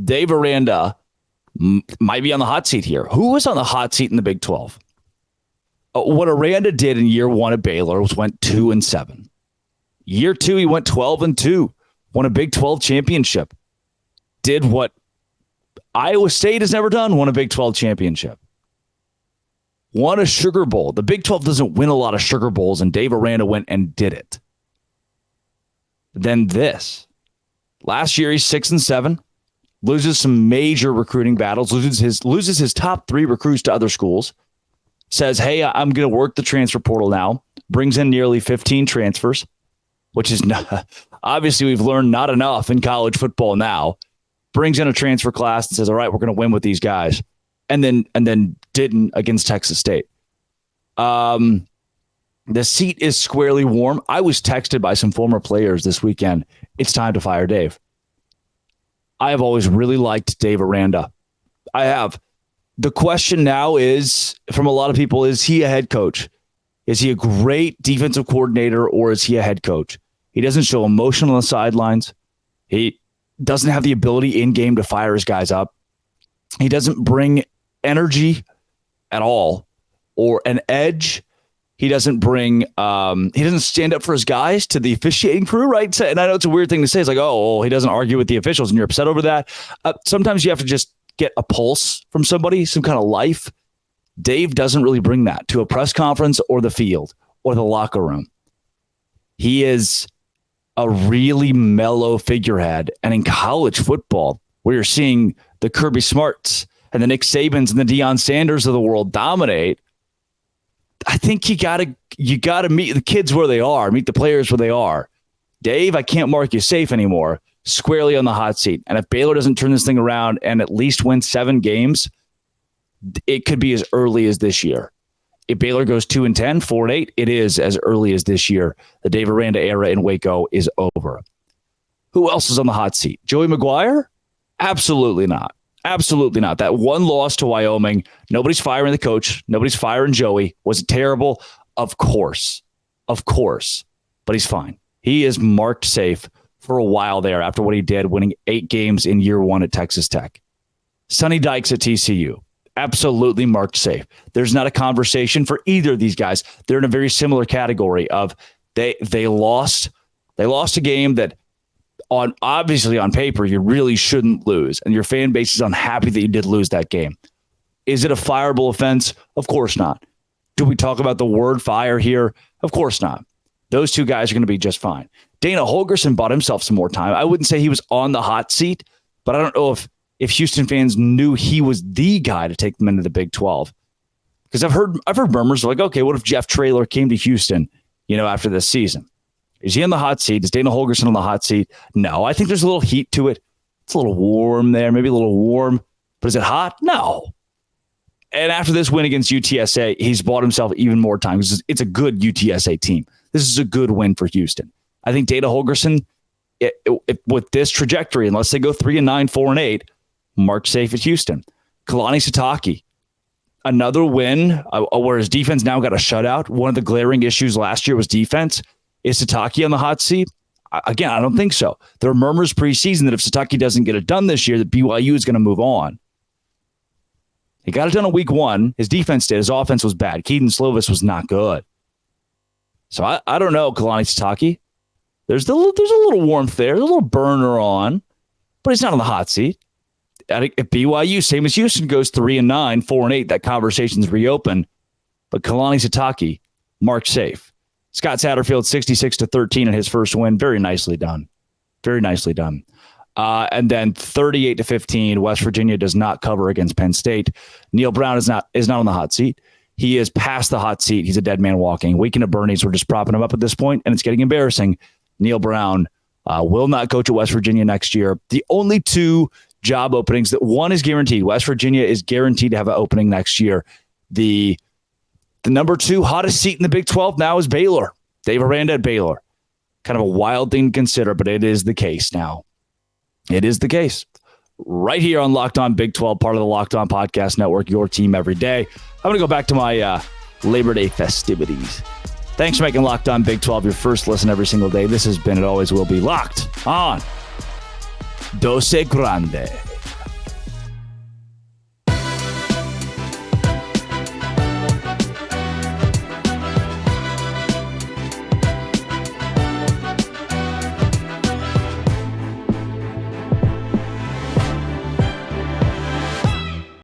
Dave Aranda might be on the hot seat here. Who was on the hot seat in the Big 12? What Aranda did in year one at Baylor was went 2-7. Year two, he went 12-2, won a Big 12 championship. Did what Iowa State has never done, won a Big 12 championship. Won a Sugar Bowl. The Big 12 doesn't win a lot of Sugar Bowls, and Dave Aranda went and did it. Then this. Last year, he's 6-7. Loses some major recruiting battles. Loses his top 3 recruits to other schools. Says, hey, I'm going to work the transfer portal now. Brings in nearly 15 transfers, which is not, obviously we've learned not enough in college football now. Brings in a transfer class and says, all right, we're going to win with these guys. And then didn't against Texas State. The seat is squarely warm. I was texted by some former players this weekend. It's time to fire Dave. I have always really liked Dave Aranda. I have. The question now is, from a lot of people, is he a head coach? Is he a great defensive coordinator, or is he a head coach? He doesn't show emotion on the sidelines. He doesn't have the ability in-game to fire his guys up. He doesn't bring energy at all or an edge. He doesn't bring, he doesn't stand up for his guys to the officiating crew, right? And I know it's a weird thing to say. It's like, oh, he doesn't argue with the officials and you're upset over that. Sometimes you have to just get a pulse from somebody, some kind of life. Dave doesn't really bring that to a press conference or the field or the locker room. He is a really mellow figurehead. And in college football, where you're seeing the Kirby Smarts and the Nick Sabans and the Deion Sanders of the world dominate, I think you gotta meet the kids where they are, meet the players where they are. Dave, I can't mark you safe anymore. Squarely on the hot seat. And if Baylor doesn't turn this thing around and at least win 7 games, it could be as early as this year. If Baylor goes 2-10, 4-8, it is as early as this year. The Dave Aranda era in Waco is over. Who else is on the hot seat? Joey McGuire? Absolutely not. Absolutely not. That one loss to Wyoming, nobody's firing the coach. Nobody's firing Joey. Was it terrible? Of course. Of course. But he's fine. He is marked safe for a while there after what he did, winning 8 games in year 1 at Texas Tech. Sonny Dykes at TCU. Absolutely marked safe. There's not a conversation for either of these guys. They're in a very similar category of they lost a game that obviously on paper you really shouldn't lose, and your fan base is unhappy that you did lose that game. Is it a fireable offense? Of course not. Do we talk about the word fire here? Of course not. Those two guys are going to be just fine. Dana Holgorsen bought himself some more time. I wouldn't say he was on the hot seat, but I don't know if Houston fans knew he was the guy to take them into the Big 12. Because I've heard murmurs like, okay, what if Jeff Traylor came to Houston, after this season? Is he on the hot seat? Is Dana Holgorsen on the hot seat? No, I think there's a little heat to it. It's a little warm there, maybe a little warm. But is it hot? No. And after this win against UTSA, he's bought himself even more time because it's a good UTSA team. This is a good win for Houston. I think Dana Holgorsen, with this trajectory, unless they go 3-9, 4-8, marked safe at Houston. Kalani Sitake, another win where his defense now got a shutout. One of the glaring issues last year was defense. Is Sitake on the hot seat? Again, I don't think so. There are murmurs preseason that if Sitake doesn't get it done this year, that BYU is going to move on. He got it done in week 1. His defense did. His offense was bad. Keaton Slovis was not good. So I don't know, Kalani Sitake. There's a little warmth there. There's a little burner on, but he's not on the hot seat. At BYU, same as Houston, goes 3-9, 4-8. That conversation's reopened. But Kalani Sitake, marked safe. Scott Satterfield, 66-13 in his first win. Very nicely done. Very nicely done. And then 38-15, West Virginia does not cover against Penn State. Neal Brown is not on the hot seat. He is past the hot seat. He's a dead man walking. Weekend of Bernie's, we're just propping him up at this point, and it's getting embarrassing. Neal Brown will not coach at West Virginia next year. The only 2 job openings, that one is guaranteed. West Virginia is guaranteed to have an opening next year. The number 2 hottest seat in the Big 12 now is Baylor. Dave Aranda at Baylor. Kind of a wild thing to consider, but it is the case now. It is the case. Right here on Locked On Big 12, part of the Locked On Podcast Network, your team every day. I'm going to go back to my Labor Day festivities. Thanks for making Locked On Big 12 your first listen every single day. This has been, it always will be, Locked On Dose Grande.